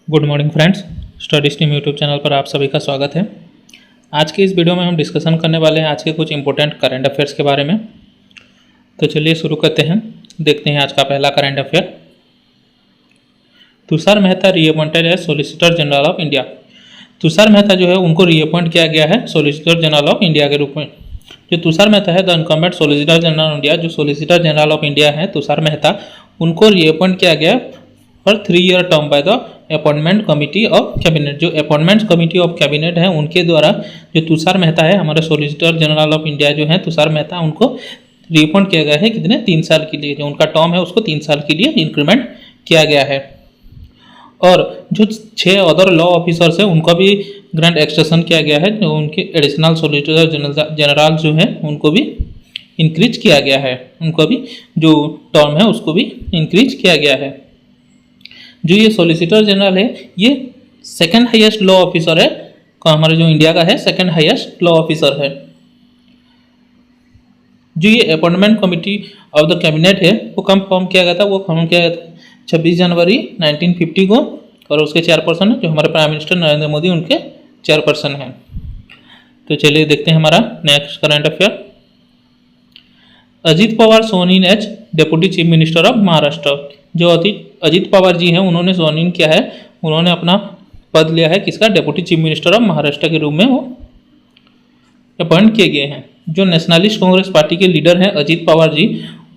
Good morning friends, study stream YouTube channel पर आप सभी का स्वागत है। आज की इस वीडियो में हम डिस्कशन करने वाले हैं आज के कुछ इंपॉर्टेंट करंट अफेयर्स के बारे में। तो चलिए शुरू करते हैं। देखते हैं आज का पहला current affair. Tushar Mehta reappointed as solicitor general of India. Tushar Mehta जो है उनको रीअपॉइंट किया गया है सॉलिसिटर जनरल ऑफ इंडिया के रूप में। जो तुषार मेहता है the incumbent solicitor general of India, जो सॉलिसिटर जनरल ऑफ इंडिया है तुषार मेहता, उनको रीअपॉइंट किया गया for 3 year term by the appointment committee of cabinet. जो अपॉइंटमेंट कमिटी ऑफ कैबिनेट है उनके द्वारा जो तुषार मेहता है, हमारे सॉलिसिटर जनरल ऑफ इंडिया जो है तुषार मेहता, उनको रीअपॉइंट किया गया है कितने 3 साल के लिए। जो उनका टर्म है उसको 3 साल के लिए इंक्रीमेंट किया गया है। और जो 6 अदर लॉ ऑफिसर्स है उनको भी ग्रांट एक्सटेंशन किया गया है। जो उनके एडिशनल सॉलिसिटर जनरल जो है उनको भी इंक्रीज किया गया है, उनको भी जो टर्म है उसको भी इंक्रीज किया गया है। जो ये सॉलिसिटर जनरल है ये सेकंड हाईएस्ट लॉ ऑफिसर है, हमारे जो इंडिया का है सेकंड हाईएस्ट लॉ ऑफिसर है। जो ये appointment committee of the cabinet है वो कब फॉर्म किया गया था? वो फॉर्म किया गया था 26 जनवरी 1950 को, और उसके चेयरपर्सन है जो हमारे प्राइम मिनिस्टर नरेंद्र मोदी उनके चेयरपर्सन हैं। तो चलिए देखते हैं हमारा next current affair. Ajit Pawar sworn in as deputy chief minister of Maharashtra. जो अजीत पवार जी हैं उन्होंने सोन इन किया है, उन्होंने अपना पद लिया है किसका? Deputy chief minister of Maharashtra के रूप में वो अपॉइंट किए गए हैं। जो नेशनलिस्ट कांग्रेस पार्टी के लीडर हैं अजीत पवार जी,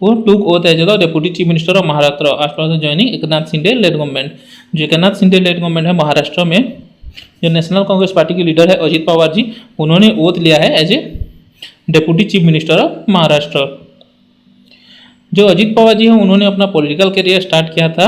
वो took oath as the deputy chief minister of Maharashtra after joining Eknath Shinde led government. जो एकनाथ शिंदे लेड गवर्नमेंट है महाराष्ट्र में, जो नेशनल कांग्रेस पार्टी के लीडर है अजीत पवार जी, उन्होंने ओथ लिया है as a deputy chief minister of Maharashtra. जो अजीत पवार जी हैं उन्होंने अपना पॉलिटिकल करियर स्टार्ट किया था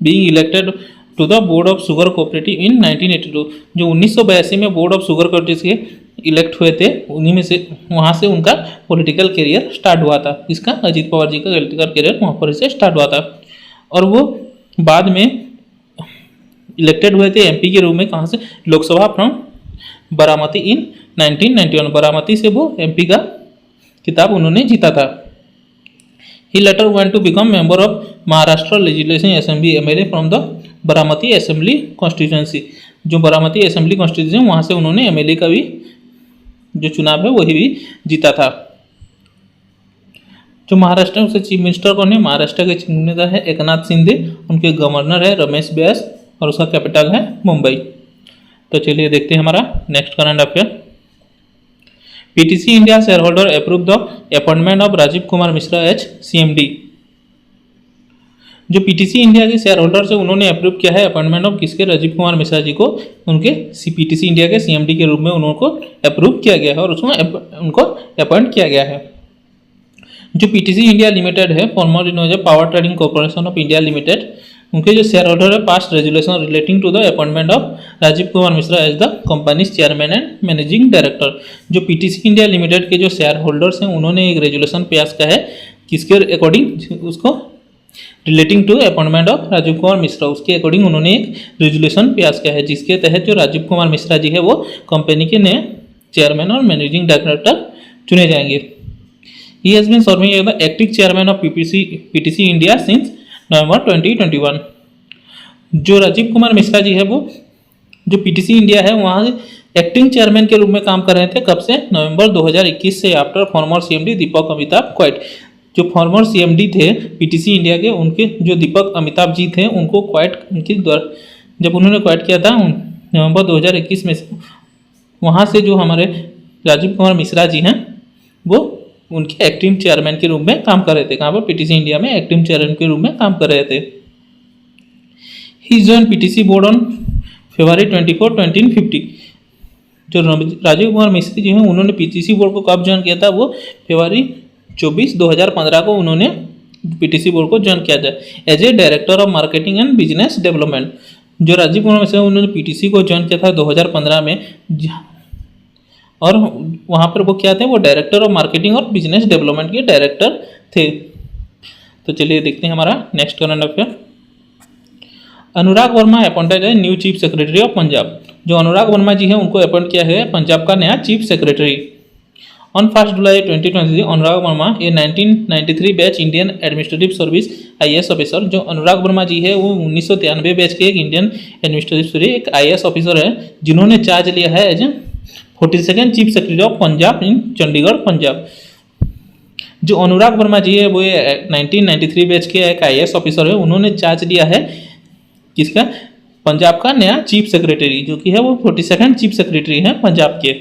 being elected to the board of sugar cooperative in 1982। जो 1982 में बोर्ड ऑफ शुगर कोऑपरेटिव से इलेक्ट हुए थे, उन्हीं में से वहाँ से उनका पॉलिटिकल करियर स्टार्ट हुआ था। इसका अजीत पवार जी का पॉलिटिकल करियर वहाँ पर से स्टार्ट हुआ था। और वो बाद में इलेक्टेड हुए थे एमपी के रूप में, कहाँ से? लोकसभा फ्रॉम बारामती इन 1991। बारामती से वो एमपी का खिताब उन्होंने जीता था। He later went to become member of Maharashtra Legislative Assembly MLA from the Baramati assembly constituency. जो बारामती असेंबली कॉन्स्टिट्यूंसी वहाँ से उन्होंने एमएलए का भी जो चुनाव है वही भी जीता था। जो महाराष्ट्र से चीफ मिनिस्टर कौन है? महाराष्ट्र के चीफ मिनिस्टर है एकनाथ शिंदे, उनके गवर्नर है रमेश बैस, और उसका कैपिटल है मुंबई। तो चलिए देखते हैं हमारा next current affair. PTC India share holder approve the appointment of Rajiv Kumar Mishra as CMD. जो पीटीसी इंडिया के शेयर होल्डर है उन्होंने अप्रूव किया है अपॉइंटमेंट ऑफ किसके? राजीव कुमार मिश्रा जी को उनके पीटीसी इंडिया के सीएमडी के रूप में उनको अप्रूव किया गया है और उसमें उनको अपॉइंट किया गया है। जो पीटीसी इंडिया लिमिटेड है, former innovative power trading corporation of India limited, उनके जो शेयर होल्डर है passed resolution relating to the appointment of Rajiv Kumar Mishra as the company's chairman and managing director. जो पीटीसी इंडिया लिमिटेड के जो शेयर होल्डर्स हैं उन्होंने एक रेजुलेशन पास किया है किसके अकॉर्डिंग? उसको relating to appointment of Rajiv Kumar Mishra, उसके अकॉर्डिंग उन्होंने एक रेजुलेशन पास किया है जिसके तहत जो राजीव कुमार मिश्रा जी है वो कंपनी के नए चेयरमैन और मैनेजिंग डायरेक्टर चुने जाएंगे। He has been serving as the active chairman of PTC India since November 2021। जो राजीव कुमार मिश्रा जी है वो जो पीटीसी इंडिया है वहाँ एक्टिंग चेयरमैन के रूप में काम कर रहे थे। कब से? नवंबर 2021 से, आफ्टर फॉर्मर सीएमडी दीपक अमिताभ क्वाइट। जो फॉर्मर सीएमडी थे पीटीसी इंडिया के, उनके जो दीपक अमिताभ जी थे उनको क्वाइट उनके द्वारा जब उन्होंने क्वाइट किया था नवंबर 2021 में से, वहाँ से जो हमारे राजीव कुमार मिश्रा जी हैं वो उनके एक्टिव चेयरमैन के रूप में काम कर रहे थे। कहाँ पर? पीटीसी इंडिया में एक्टिव चेयरमैन के रूप में काम कर रहे थे। He join PTC board on February 24, 2050। जो राजीव कुमार मिश्रा जी हैं उन्होंने पीटीसी बोर्ड को कब ज्वाइन किया था? वो फरवरी 24, 2015 को उन्होंने पीटीसी बोर्ड को ज्वाइन किया था as a director of marketing and business development. जो राजीव कुमार मिश्रा उन्होंने पीटीसी को ज्वाइन किया था 2015 में, और वहाँ पर वो क्या थे? वो डायरेक्टर ऑफ मार्केटिंग और बिजनेस डेवलपमेंट के डायरेक्टर थे। तो चलिए देखते हैं हमारा नेक्स्ट करंट अफेयर। अनुराग वर्मा अपॉइंटेड है new chief secretary of Punjab. जो अनुराग वर्मा जी हैं उनको अपॉइंट किया है पंजाब का नया chief secretary. On 1 July 2023 Anurag Verma A 1993 batch Indian administrative service IAS officer. जो अनुराग वर्मा जी है वो 1993 बैच के एक इंडियन एडमिनिस्ट्रेटिव एक IAS ऑफिसर है, जिन्होंने चार्ज लिया है as 42nd chief secretary of Punjab in Chandigarh Punjab. जो अनुराग वर्मा जी है वो 1993 बैच के एक IAS ऑफिसर है, उन्होंने चार्ज लिया है किसका, पंजाब का नया चीफ सेक्रेटरी, जो कि है वो 42nd चीफ सेक्रेटरी है पंजाब के।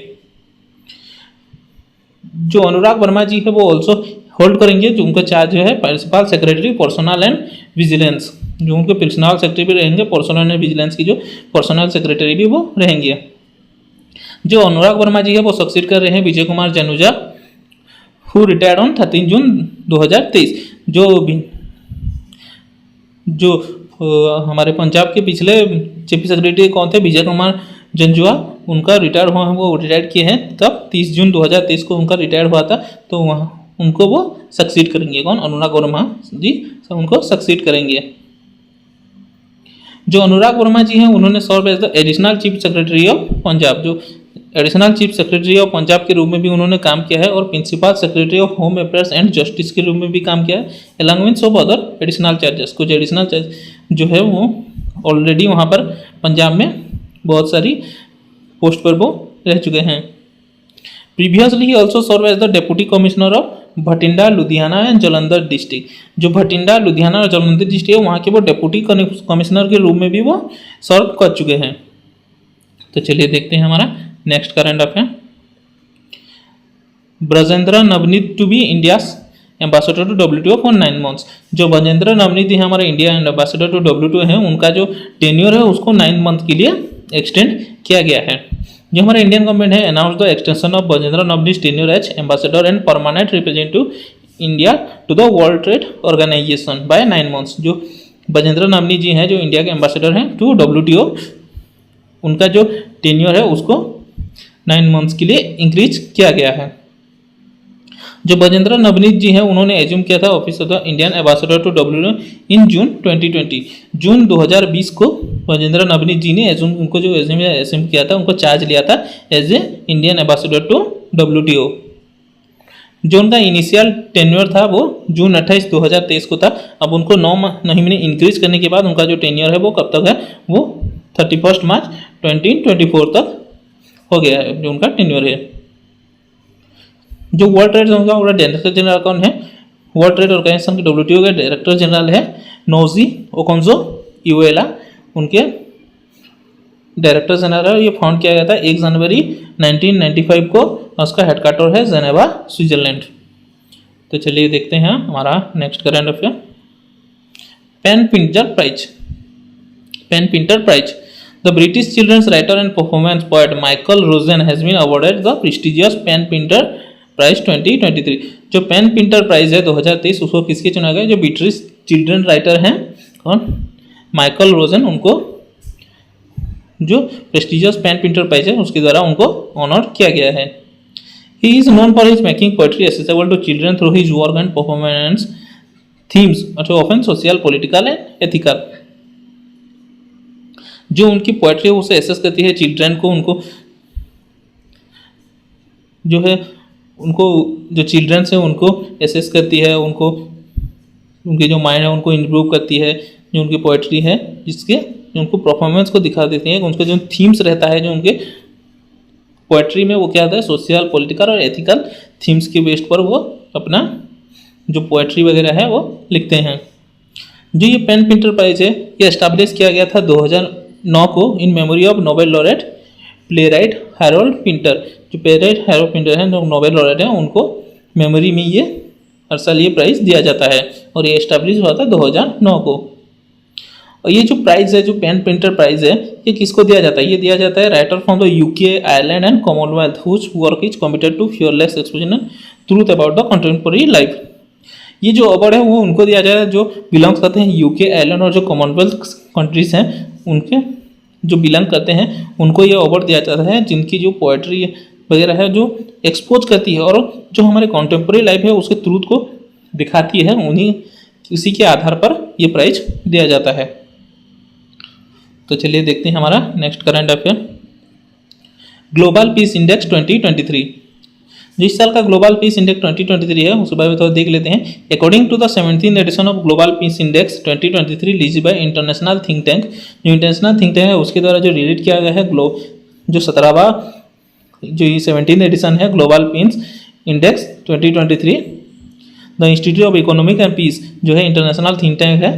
जो अनुराग वर्मा जी है वो ऑल्सो होल्ड करेंगे, जो उनका चार्ज है principal secretary personnel and vigilance, जो उनके पर्सनल सेक्रेटरी भी रहेंगे, पर्सनल एंड विजिलेंस की जो पर्सनल सेक्रेटरी भी वो रहेंगे। जो अनुराग वर्मा जी है वो सक्सीड कर रहे हैं Vijay Kumar जनुजा, who retired on 13 जून 2023। जो हमारे पंजाब के पिछले चीफ सेक्रेटरी कौन थे, विजय कुमार जंजुआ, उनका रिटायर हुआ है, वो रिटायर किए हैं तब 30 जून 2023 को उनका रिटायर हुआ था, तो वहाँ उनको वो सक्सीड करेंगे। कौन, अनुराग वर्मा जी उनको सक्सीड करेंगे। जो अनुराग वर्मा जी हैं उन्होंने serve as the additional chief secretary of Punjab, जो additional chief secretary of Punjab के रूप में भी उन्होंने काम किया है, और principal secretary of home affairs and justice के रूप में भी काम किया है, अलॉन्ग विद सब अदर एडिशनल चार्जेस। कुछ एडिशनल चार्ज जो है वो ऑलरेडी वहाँ पर पंजाब में बहुत सारी पोस्ट पर वो रह चुके हैं। प्रीवियसली ही also serve as the deputy commissioner of Bathinda Ludhiana and Jalandhar district. जो भटिंडा लुधियाना और जालंधर डिस्ट्रिक्ट है वहाँ के वो डेप्यूटी कमिश्नर के रूप में भी वो सर्व कर चुके हैं। तो चलिए देखते हैं हमारा next current affair. Brajendra Navnit to be India ambassador to WTO for 9 months. जो ब्रजेंद्र नवनीत है हमारे इंडिया एम्बेसडर टू WTO है, उनका जो टेन्योर है उसको 9 मंथ के लिए एक्सटेंड किया गया है। जो हमारे इंडियन गवर्नमेंट है announce the extension of Brajendra Navnit tenure as ambassador and permanent representative India to the world trade organization by 9 months. जो ब्रजेंद्र नवनीत जी हैं जो इंडिया के एम्बेसडर हैं टू WTO, उनका जो टेन्योर है उसको 9 मंथ्स के लिए इंक्रीज किया गया है। जो ब्रजेंद्र नवनीत जी हैं उन्होंने एज्यूम किया था office of the Indian ambassador to WTO in June 2020। जून 2020 को ब्रजेंद्र नवनीत जी ने उनको जो एज्यूम किया था, उनको चार्ज लिया था as a Indian ambassador to WTO। जो उनका इनिशियल टेन्योर था वो जून 28, 2023 को था। अब उनको 9 महीने इंक्रीज करने के बाद उनका जो टेन्योर है वो कब तक है, वो 31 मार्च 2024 तक हो गया है जो उनका टेन्योर है। जो वर्ल्ड ट्रेड का डायरेक्टर जनरल कौन है, वर्ल्ड ट्रेड ऑर्गेनाइजेशन के WTO के डायरेक्टर जनरल है नोजी ओकोंजो इवेला, उनके डायरेक्टर जनरल है। ये फाउंड किया गया था 1 जनवरी 1995 को, उसका हेडक्वार्टर है जेनेवा स्विट्जरलैंड। तो चलिए देखते हैं हमारा next current affair. PEN Pinter prize. PEN Pinter prize, the British children's writer and performance poet Michael Rosen has been awarded the prestigious PEN Pinter prize 2023। जो पेन पिंटर प्राइज है 2023 उसको किसके चुना गया, जो ब्रिटिश चिल्ड्रन राइटर हैं कौन, Michael Rosen, उनको जो प्रेस्टिजियस पेन पिंटर प्राइज है उसके द्वारा उनको ऑनर किया गया है। He is known for his making poetry accessible to children through his work and performance themes often social political and ethical. जो उनकी पोएट्री है उसे एसेस करती है चिल्ड्रन को, उनको जो है उनको जो चिल्ड्रंस है उनको एसेस करती है, उनको उनके जो माइंड है उनको इम्प्रूव करती है। जो उनकी पोएट्री है जिसके उनको परफॉर्मेंस को दिखा देती है, उनका जो थीम्स रहता है जो उनके पोएट्री में वो क्या होता है, सोशल पॉलिटिकल और एथिकल थीम्स के बेस्ड पर वो अपना जो पोएट्री वगैरह है वो लिखते हैं। जो ये पेन पिंटर प्राइज है ये एस्टैब्लिश किया गया था 2009 को in memory of Nobel laureate play right Harold Pinter. जो प्ले राइट हैरोल्ड पिंटर है जो नोबेल लॉरेट है उनको मेमोरी में ये हर साल ये प्राइज दिया जाता है और ये एस्टैब्लिश हुआ था 2009 को। और ये जो प्राइज है, जो पेन प्रिंटर प्राइज है, ये किसको दिया जाता है, ये दिया जाता है writer from the UK, Ireland and commonwealth whose work is committed to fearless expression truth about the contemporary life. ये जो अवार्ड है वो उनको दिया जाता है जो बिलोंग्स करते हैं UK, आयरलैंड और जो कॉमनवेल्थ कंट्रीज हैं उनके जो बिलोंग करते हैं उनको ये अवार्ड दिया जाता है जिनकी जो पोएट्री वगैरह है जो एक्सपोज करती है और जो हमारे कॉन्टेम्पोरेरी लाइफ है उसके ट्रूथ को दिखाती है, उन्हीं उसी के आधार पर ये प्राइज दिया जाता है। तो चलिए देखते हैं हमारा next current affair. Global peace index 2023। जो इस साल का ग्लोबल पीस इंडेक्स 2023 है उसके बारे में थोड़ा देख लेते हैं। According to the 17th edition of global peace index 2023 release by international think tank, जो इंटरनेशनल थिंक टैंक है उसके द्वारा जो रिलीज किया गया है जो 17वां जो ये 17th एडिशन है global peace index 2023, the institute of economic and peace जो है इंटरनेशनल थिंक टैंक है,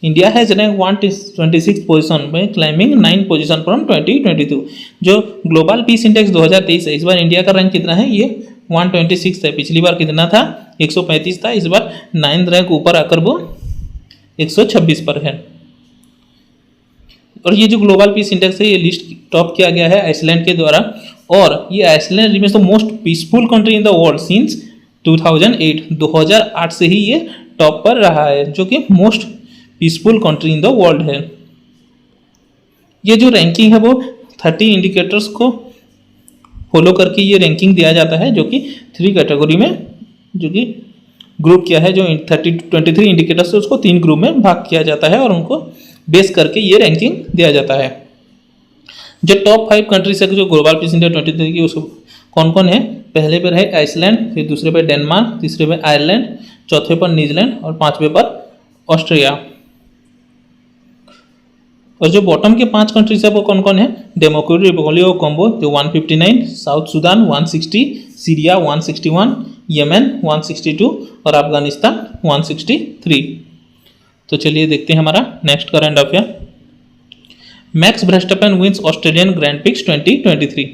India has rank 126 position by climbing 9 position from 2022। जो ग्लोबल पीस इंडेक्स 2023 है, इस बार इंडिया का रैंक कितना है, ये 126 है। पिछली बार कितना था, 135 था। इस बार 9th रैंक ऊपर आकर वो 126 पर है। और ये जो ग्लोबल पीस इंडेक्स है ये लिस्ट टॉप किया गया है आइसलैंड के द्वारा, और ये Iceland remains the most peaceful country in the world since 2008 से ही ये टॉप पर रहा है, जो कि most peaceful country in the world है। ये जो रैंकिंग है वो 30 इंडिकेटर्स को फॉलो करके ये रैंकिंग दिया जाता है, जो कि 3 कैटेगरी में जो कि ग्रुप किया है। जो 23 इंडिकेटर्स है उसको 3 ग्रुप में भाग किया जाता है और उनको बेस करके ये रैंकिंग दिया जाता है। जो टॉप 5 कंट्रीज है जो ग्लोबल पीस इंडेक्स 2023 की, उसको कौन कौन है, पहले पर है आइसलैंड, फिर दूसरे पर डेनमार्क, तीसरे पर आयरलैंड, चौथे पर न्यूजीलैंड और 5वें पर ऑस्ट्रेलिया। और जो बॉटम के 5 कंट्रीज है वो कौन कौन है, डेमोक्रेटिक रिपब्लिक ऑफ कॉन्गो जो 159, साउथ सूडान 160, सीरिया 161, यमन 162 और अफगानिस्तान 163। तो चलिए देखते हैं हमारा next current affair. Max Verstappen wins Australian Grand Prix 2023।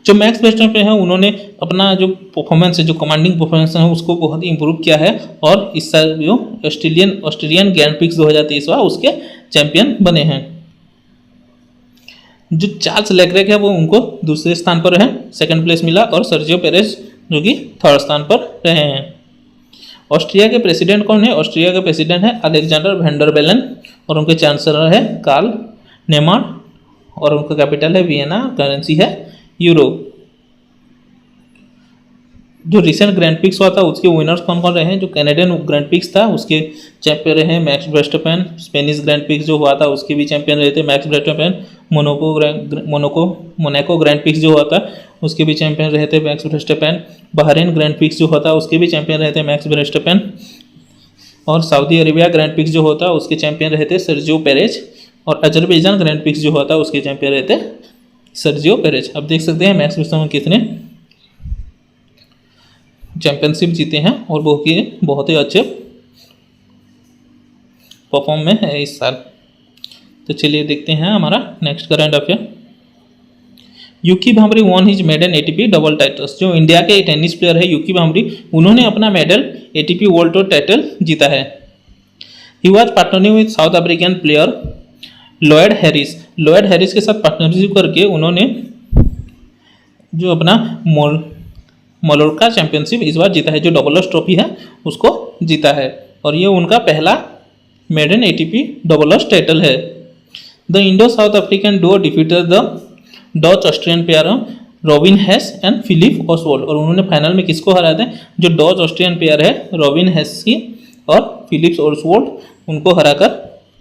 जो मैक्स वर्स्टेपेन है उन्होंने अपना जो परफॉर्मेंस है, जो कमांडिंग परफॉर्मेंस है उसको बहुत ही इंप्रूव किया है और इस साल जो ऑस्ट्रेलियन ग्रैंड प्रिक्स 2023 हुआ उसके चैंपियन बने हैं। जो चार्ल्स लेक्रेक है वो उनको दूसरे स्थान पर है, सेकंड प्लेस मिला, और सर्जियो पेरेज जो कि थर्ड स्थान पर रहे हैं। ऑस्ट्रिया के प्रेसिडेंट कौन है, ऑस्ट्रिया के प्रेसिडेंट है अलेक्जेंडर वैन डर बेलन और उनके चांसलर है कार्ल नेमार और उनका कैपिटल है वियना, करेंसी है यूरो। जो रिसेंट ग्रैंड पिक्स हुआ था उसके विनर्स कौन कौन रहे हैं, जो कैनेडियन ग्रैंड पिक्स था उसके चैंपियन रहे मैक्स वर्स्टेपेन, स्पेनिश ग्रैंड पिक्स जो हुआ था उसके भी चैंपियन रहे थे मैक्स वर्स्टेपेन, मोनाको ग्रैंड पिक्स जो हुआ था उसके भी चैंपियन रहे थे मैक्स वर्स्टेपेन, बहरीन ग्रैंड पिक्स जो होता है उसके भी चैंपियन रहे थे मैक्स वर्स्टेपेन, और सऊदी अरेबिया ग्रैंड पिक्स जो होता है उसके चैंपियन रहे थे सर्जियो पेरेज, और अजरबैजान ग्रैंड पिक्स जो होता है उसके चैंपियन रहे थे सर्जियो पेरेज। अब देख सकते हैं मैक्स वर्स्टेपेन कितने चैंपियनशिप जीते हैं और वो कि बहुत ही अच्छे परफॉर्म में है इस साल। तो चलिए देखते हैं हमारा next current affair. Yuki Bhambri won his maiden ATP doubles titles. जो इंडिया के टेनिस प्लेयर है यूकी भांबरी, उन्होंने अपना maiden ATP world tour title जीता है। He was partnering with South African player Lloyd Harris. Lloyd Harris के साथ पार्टनरशिप करके उन्होंने जो अपना मलोरका चैंपियनशिप इस बार जीता है, जो डबल्स ट्रॉफी है उसको जीता है और ये उनका पहला मेडन एटीपी डबल्स टाइटल है। The Indo South African duo defeated the Dutch Austrian pair Robin Haase and Philipp Oswald. और उन्होंने फाइनल में किसको हराया था, जो डच ऑस्ट्रियन पेयर है रॉबिन हैसी और फिलिप्स ऑसवाल्ड, उनको हराकर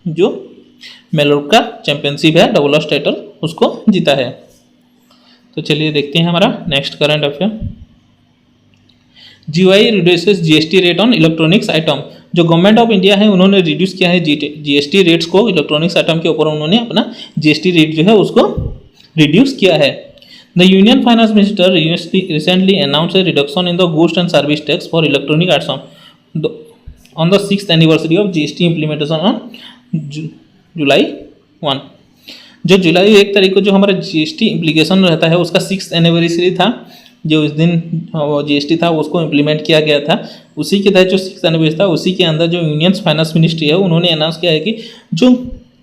जो मेलोरका चैंपियनशिप है डबल्स टाइटल उसको जीता है। तो चलिए देखते हैं हमारा next current affair. GOI reduces GST rate on electronics item. जो गवर्नमेंट ऑफ इंडिया है उन्होंने रिड्यूस किया है जीएसटी रेट्स को, इलेक्ट्रॉनिक्स आइटम के ऊपर उन्होंने अपना जीएसटी रेट जो है उसको रिड्यूस किया है। The union finance minister recently announce A reduction in the goods and service tax for electronic item on the 6th anniversary of GST implementation on July 1। जो जुलाई 1 तारीख को जो हमारा जीएसटी इम्प्लीकेशन रहता है उसका 6th एनिवर्सरी था, जो इस दिन जीएसटी था उसको इम्प्लीमेंट किया गया था, उसी के तहत जो 6th एनिवर्सरी था उसी के अंदर जो यूनियन फाइनेंस मिनिस्ट्री है उन्होंने अनाउंस किया है कि जो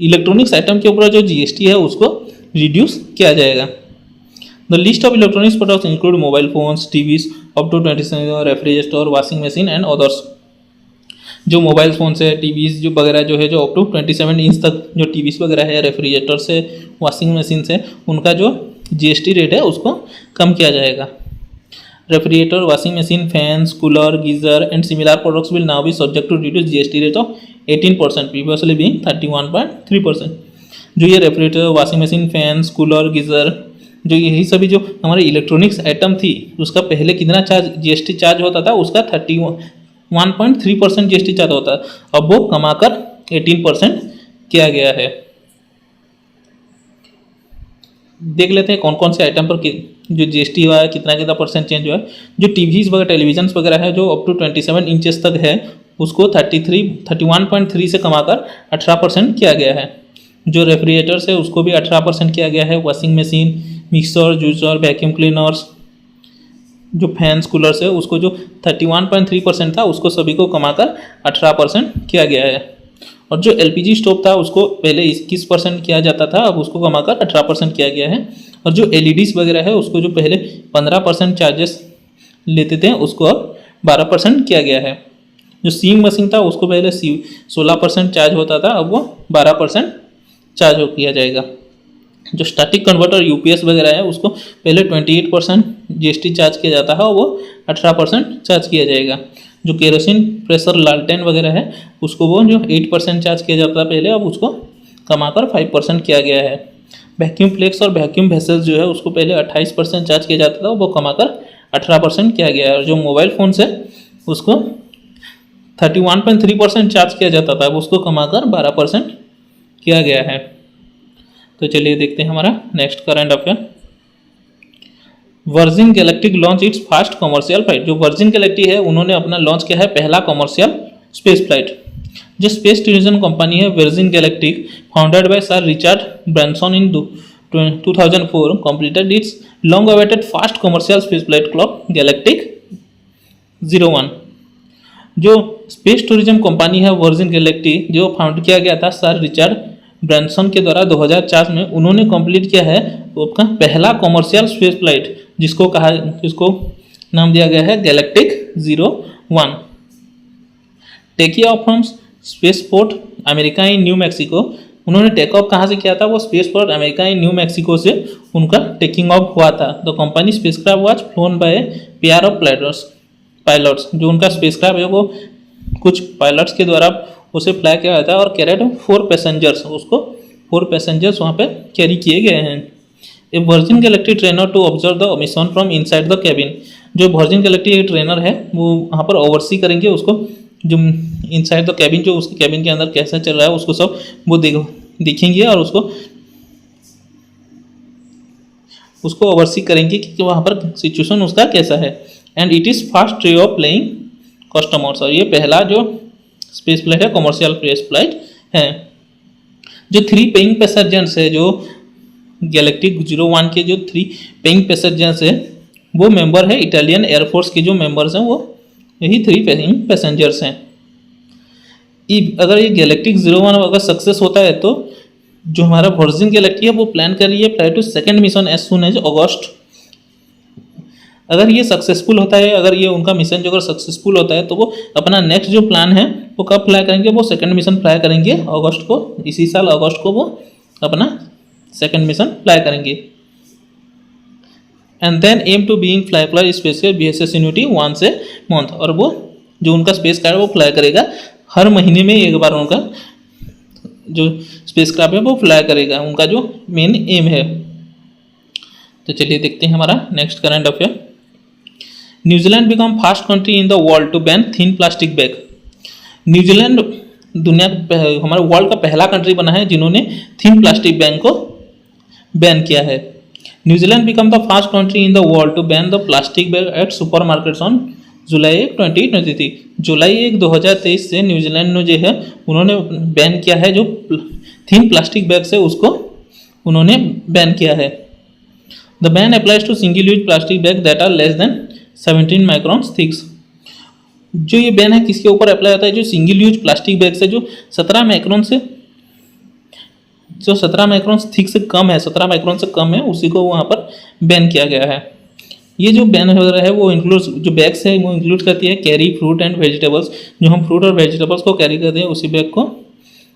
इलेक्ट्रॉनिक्स आइटम के ऊपर जो जीएसटी है उसको रिड्यूस किया जाएगा। The list of electronics products include mobile phones, TVs up to 27, refrigerator, washing machine and others. जो मोबाइल फोन्स है, टीवीज जो वगैरह जो है जो अप टू 27 इंच तक जो टीवीज वगैरह है, रेफ्रिजरेटर्स है, वॉशिंग मशीन है, उनका जो जीएसटी रेट है उसको कम किया जाएगा। Refrigerator, washing machine, fans, cooler, geyser and similar products will now be subject to reduce GST rate of 18%, previously being 31.3%। जो ये refrigerator, washing machine, fans, cooler, geyser जो यही सभी जो हमारे इलेक्ट्रॉनिक्स आइटम थी उसका पहले कितना चार्ज जीएसटी चार्ज होता था, उसका 31.3% जीएसटी चार्ज होता है, अब वो कमाकर 18% किया गया है। देख लेते हैं कौन कौन से आइटम पर जो जीएसटी हुआ है, कितना कितना परसेंट चेंज हुआ है। जो टीवीज वगैरह टेलीविजन वगैरह है जो अप टू 27 इंचेस तक है उसको 31.3 से कमाकर 18% किया गया है। जो रेफ्रिजरेटर्स है उसको भी 18% किया गया है। Washing machine, mixer, juicer, vacuum cleaners, जो फैंस कूलर्स है उसको जो 31.3% था उसको सभी को कमाकर 18% किया गया है। और जो एलपीजी स्टोव था उसको पहले 21% किया जाता था, अब उसको कमाकर 18% किया गया है। और जो एलईडीज वगैरह है उसको जो पहले 15% चार्जेस लेते थे उसको अब 12% किया गया है। जो सीइंग मशीन था उसको पहले 16% चार्ज होता था, अब वो 12% चार्ज किया जाएगा। जो स्टैटिक कन्वर्टर यूपीएस वगैरह है उसको पहले 28% जीएसटी चार्ज किया जाता है और वो 18% चार्ज किया जाएगा। जो केरोसिन प्रेशर लालटेन वगैरह है उसको वो जो 8% चार्ज किया जाता था पहले, अब उसको कमाकर 5% किया गया है। वैक्यूम फ्लेक्स और वैक्यूम वेसल्स जो है उसको पहले 28% चार्ज किया जाता था, वो कमाकर 18% किया गया है। और जो मोबाइल फ़ोन्स है उसको 31.3% चार्ज किया जाता था, अब उसको कमाकर 12% किया गया है। तो चलिए देखते हैं हमारा next current affair. Virgin galactic launch its first commercial flight. जो वर्जिन गैलेक्टिक है उन्होंने अपना लॉन्च किया है पहला कमर्शियल स्पेस फ्लाइट। जो स्पेस टूरिज्म कंपनी है virgin galactic, founded by sir Richard Branson in 2004, completed its long awaited fast commercial space flight called galactic 01। जो स्पेस टूरिज्म कंपनी है वर्जिन गैलेक्टिक जो फाउंड किया गया था सर रिचर्ड ब्रैंसन के द्वारा 2004 में, उन्होंने कंप्लीट किया है उसका पहला कमर्शियल स्पेस फ्लाइट जिसको नाम दिया गया है galactic 01। Take off from spaceport America in New Mexico. उन्होंने टेक ऑफ कहाँ से किया था, वो spaceport America in New Mexico से उनका टेकिंग ऑफ हुआ था। The company spacecraft was flown by pair of pilots. जो उनका स्पेसक्राफ्ट है वो कुछ पायलट्स के द्वारा उसे फ्लाई किया गया था और कैरिड 4 पैसेंजर्स, उसको 4 पैसेंजर्स वहाँ पे कैरी किए गए हैं। A Virgin Galactic trainer to observe the mission from inside the cabin. जो वर्जिन गैलेक्टिक ट्रेनर है वो वहाँ पर ओवरसी करेंगे उसको, जो इनसाइड द कैबिन जो उसके कैबिन के अंदर कैसा चल रहा है उसको सब वो देखेंगे और उसको ओवरसी करेंगे कि वहाँ पर सिचुएशन उसका कैसा है। And it is fast way of playing customers. और ये पहला जो स्पेस फ्लाइट है कमर्शियल स्पेस फ्लाइट है। जो 3 पेइंग पैसेंजर्स है, जो गैलेक्टिक 01 के जो 3 पेइंग पैसेंजर्स है वो मेंबर है इटालियन एयरफोर्स के जो मेंबर्स हैं वो यही 3 पेइंग पैसेंजर्स हैं। अगर ये गैलेक्टिक 01 अगर सक्सेस होता है तो जो हमारा वर्जिन गैलेक्टिक है वो प्लान कर रही है fly to second mission as soon as August. अगर ये सक्सेसफुल होता है, अगर ये उनका मिशन जो अगर सक्सेसफुल होता है तो वो अपना नेक्स्ट जो प्लान है वो कब फ्लाई करेंगे, वो सेकंड मिशन फ्लाई करेंगे अगस्त को, इसी साल अगस्त को वो अपना सेकंड मिशन फ्लाई करेंगे। And then aim to being fly space BSS unity once a month. और वो जो उनका स्पेस क्राफ्ट वो फ्लाई करेगा हर महीने में एक बार, उनका जो स्पेस क्राफ्ट है वो फ्लाई करेगा, उनका जो मेन एम है। तो चलिए देखते हैं हमारा next current affair. New Zealand become first country in the world to ban thin plastic bag. New Zealand दुनिया हमारे वर्ल्ड का पहला कंट्री बना है जिन्होंने थिन प्लास्टिक बैग को बैन किया है। New Zealand become the first country in the world to ban the plastic bag at supermarkets on July 1 2023। जुलाई 1 2023 से न्यूजीलैंड ने जो है उन्होंने बैन किया है, जो थिन प्लास्टिक बैग से उसको उन्होंने बैन किया है। The ban applies to single use plastic bag that are less than 17 microns thick. जो ये बैन है किसके ऊपर अप्लाई होता है, जो सिंगल यूज प्लास्टिक बैग से जो 17 माइक्रॉन थिक से कम है, 17 माइक्रॉन से कम है, उसी को वहाँ पर बैन किया गया है। ये जो बैन वगैरह है वो इंक्लूड, जो बैग्स है वो इंक्लूड करती है कैरी फ्रूट एंड वेजिटेबल्स। जो हम फ्रूट और वेजिटेबल्स को कैरी करते हैं उसी बैग को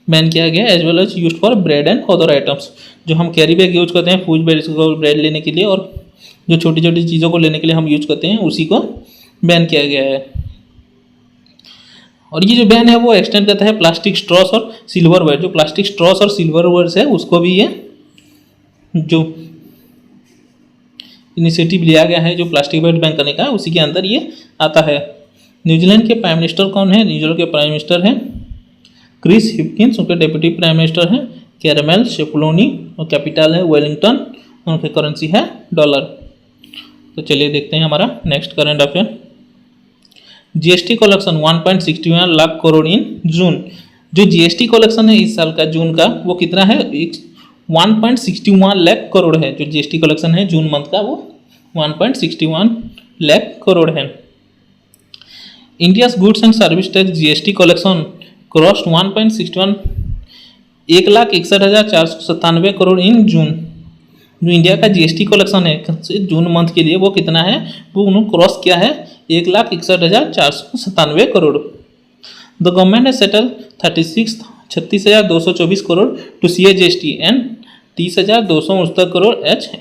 बैन किया गया, as well as use for bread and other items. जो हम कैरी बैग यूज करते हैं फूड ब्रेड लेने के लिए और जो छोटी छोटी चीज़ों को लेने के लिए हम यूज करते हैं उसी को बैन किया गया है। और ये जो बैन है वो एक्सटेंड करता है प्लास्टिक स्ट्रॉस और सिल्वरवेयर। जो प्लास्टिक स्ट्रॉस और सिल्वरवेयर है उसको भी ये जो इनिशिएटिव लिया गया है जो प्लास्टिक बैग बैन करने का, उसी के अंदर ये आता है। न्यूजीलैंड के प्राइम मिनिस्टर कौन है? न्यूजीलैंड के प्राइम मिनिस्टर हैं क्रिस हिपकिंस, उनके डेप्यूटी प्राइम मिनिस्टर हैं कैरमेल शेफलोनी, और कैपिटल है वेलिंगटन, उनकी करेंसी है डॉलर। तो चलिए देखते हैं हमारा next current affair. GST collection 1.61 lakh crore in June. जो जीएसटी कलेक्शन है इस साल का जून का वो कितना है? 1.61 लाख करोड़ है। जो जीएसटी कलेक्शन है जून मंथ का वो 1.61 लाख करोड़ है। India's goods and service tax GST collection crossed 1.61 1,61,497 crore in June. जो इंडिया का जीएसटी कलेक्शन है जून मंथ के लिए वो कितना है? वो उन्होंने क्रॉस किया है 1,61,497 crore. The government has settle 36,224 crore to CGST and 30,269 crore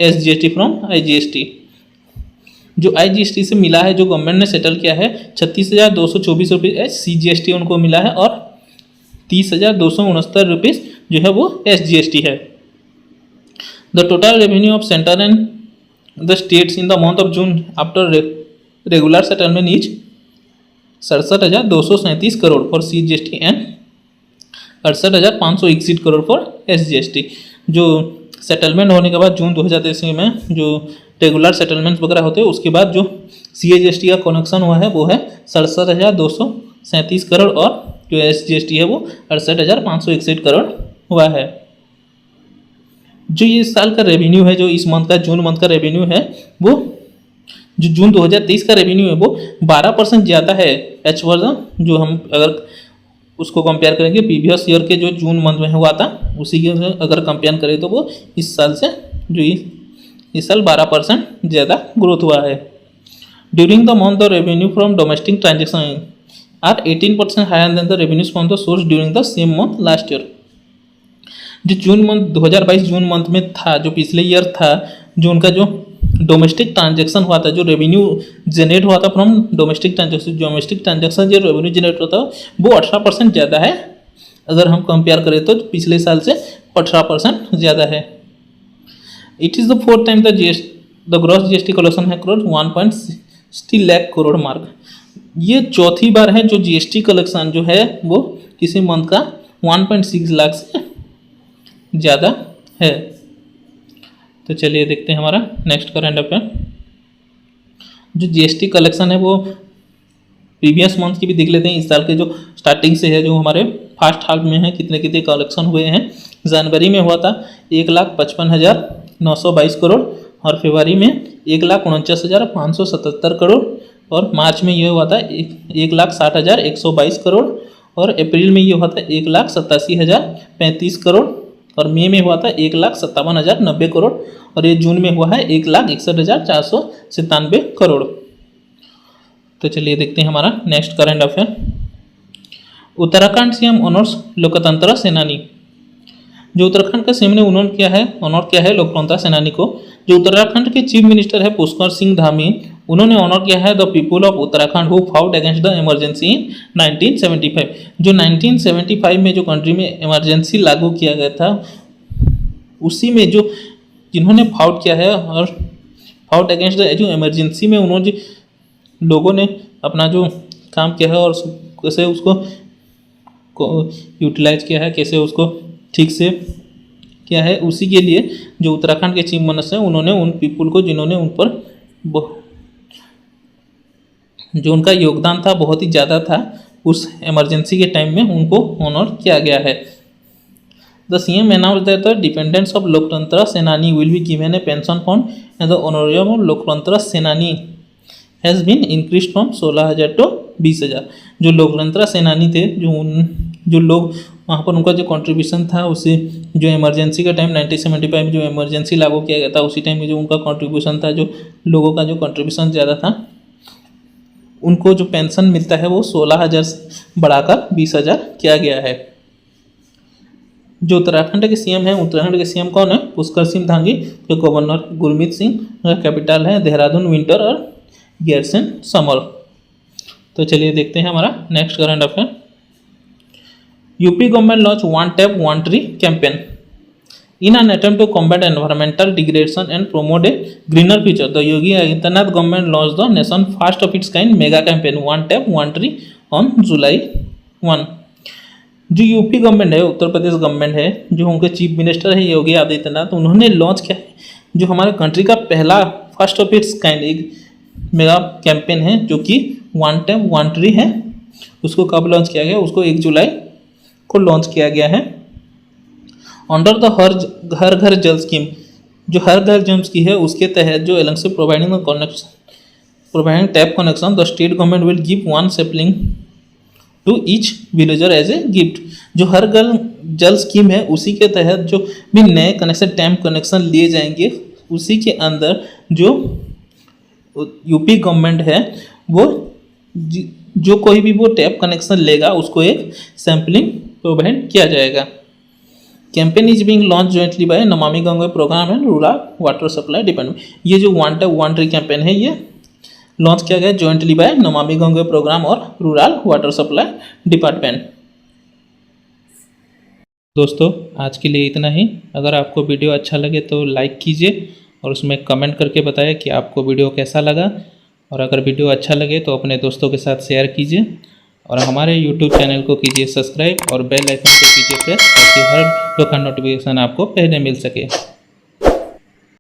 SGST from IGST। जो IGST से मिला है, जो गवर्नमेंट ने सेटल किया है 36,224 रुपये CGST उनको मिला है, और 30,269 रुपीज़ जो है वो SGST है। The total revenue of centre and the states in the month of June after regular settlement is 67,237 crore for CGST and 68,561 crore for SGST। जो सेटलमेंट होने के बाद जून 2023 में जो रेगुलर सेटलमेंट्स वगैरह होते हैं उसके बाद जो CGST का कनेक्शन हुआ है वो है 67,237 करोड़, और जो SGST है वो 68,561 करोड़ हुआ है। जो ये साल का रेवेन्यू है, जो इस मंथ का जून मंथ का रेवेन्यू है, वो जो जून 2023 का रेवेन्यू है वो 12% ज़्यादा है एच वर्जन। जो हम अगर उसको कंपेयर करेंगे प्रीवियस ईयर के जो जून मंथ में हुआ था उसी के अगर कंपेयर करें तो वो इस साल से जो इस साल 12% ज़्यादा ग्रोथ हुआ है। During the month the revenue from domestic transaction are 18% higher than the revenues from the source during the same month last year. जो जून मंथ 2022 जून मंथ में था, जो पिछले ईयर था, जो उनका जो डोमेस्टिक ट्रांजैक्शन हुआ था, जो रेवेन्यू जनरेट हुआ था फ्रॉम डोमेस्टिक ट्रांजैक्शन जो रेवेन्यू जनरेट होता है वो 18% ज़्यादा है। अगर हम कंपेयर करें तो पिछले साल से 18% ज़्यादा है। It is the fourth time the gross GST collection है क्रॉस 1.60 लाख करोड़ मार्क। ये चौथी बार है जो GST कलेक्शन जो है वो किसी मंथ का 1.6 लाख से ज़्यादा है। तो चलिए देखते हैं हमारा नेक्स्ट करंट अफेयर। जो GST कलेक्शन है वो प्रीवियस मंथ की भी देख लेते हैं। इस साल के जो स्टार्टिंग से है, जो हमारे फर्स्ट हाफ में है कितने कितने कलेक्शन हुए हैं। जनवरी में हुआ था 1,55,922 करोड़, और फरवरी में 1,49,577 करोड़, और मार्च में ये हुआ था 1,60,122 करोड़, और अप्रैल में ये हुआ था 1,87,035 करोड़, और मई में हुआ था 1,57,090 करोड़, और ये जून में हुआ है 1,61,497 करोड़। तो चलिए देखते हैं हमारा next current affair. Uttarakhand CM honours लोकतंत्र सेनानी। जो उत्तराखंड का CM ने ऑनर किया है लोकतंत्र सेनानी को। जो उत्तराखंड के चीफ मिनिस्टर है पुष्कर सिंह धामी, उन्होंने ऑनर किया है the people of Uttarakhand who fought against the emergency in 1975। जो 1975 में जो कंट्री में इमरजेंसी लागू किया गया था उसी में जो जिन्होंने फाउट किया है, और फाउट अगेंस्ट द जो इमरजेंसी में उन्होंने लोगों ने अपना जो काम किया है और कैसे उसको यूटिलाइज किया है, कैसे उसको ठीक से किया है, उसी के लिए जो उत्तराखंड के चीफ मिनिस्टर हैं उन्होंने उन पीपल को जिन्होंने उन पर जो उनका योगदान था बहुत ही ज़्यादा था उस इमरजेंसी के टाइम में, उनको ऑनर किया गया है। The CM announced that the dependents of लोकतंत्र सेनानी will be given a pension fund and the honorarium of लोकतंत्र सेनानी has been increased from 16,000 to 20,000। जो लोकतंत्र सेनानी थे, जो लोग वहाँ पर उनका जो कंट्रीब्यूशन था उसे जो इमरजेंसी का टाइम 1975 में जो इमरजेंसी लागू किया गया था उसी टाइम में जो उनका कंट्रीब्यूशन था, जो लोगों का जो कंट्रीब्यूशन ज़्यादा था, उनको जो पेंशन मिलता है वो 16,000 से बढ़ाकर 20,000 किया गया है। जो उत्तराखंड के CM हैं, उत्तराखंड के CM कौन है? पुष्कर सिंह धामी। जो गवर्नर गुरमीत सिंह, कैपिटल है देहरादून, विंटर और गैरसन समर। तो चलिए देखते हैं हमारा next current affair. UP government launch one tap one tree campaign. In an attempt to combat environmental degradation and promote a greener future the Yogi Adityanath government launch the nation first of its kind mega campaign one tap one tree on July 1। जो UP government है, Uttar Pradesh government है, जो उनके chief minister है योगी आदित्यनाथ, उन्होंने launch किया है जो हमारे कंट्री का पहला फर्स्ट ऑफ इट्स काइंड एक मेगा कैंपेन है जो कि वन टैप वन ट्री है। उसको कब लॉन्च किया गया? उसको 1 जुलाई को लॉन्च किया गया है। अंडर द हर घर जल स्कीम, जो हर घर जल की है उसके तहत जो एलंग से providing tap connection the state government will give 1 sapling to each villager as a gift. जो हर घर जल स्कीम है उसी के तहत जो भी नए कनेक्शन टैप कनेक्शन लिए जाएंगे, उसी के अंदर जो यूपी गवर्नमेंट है वो जो कोई भी वो टैप कनेक्शन लेगा उसको एक सैम्पलिंग प्रोवाइड किया जाएगा। Campaign is being launched jointly by Namami Gange programme and rural water supply department. ये जो one tap one tree campaign है ये लॉन्च किया गया jointly by Namami Gange programme और रूरल वाटर सप्लाई डिपार्टमेंट। दोस्तों आज के लिए इतना ही। अगर आपको वीडियो अच्छा लगे तो लाइक कीजिए और उसमें कमेंट करके बताएं कि आपको वीडियो कैसा लगा। और अगर वीडियो अच्छा लगे तो अपने दोस्तों के साथ शेयर कीजिए और हमारे YouTube चैनल को कीजिए सब्सक्राइब और बेल आइकन को कीजिए प्रेस ताकि हर वीडियो का नोटिफिकेशन आपको पहले मिल सके।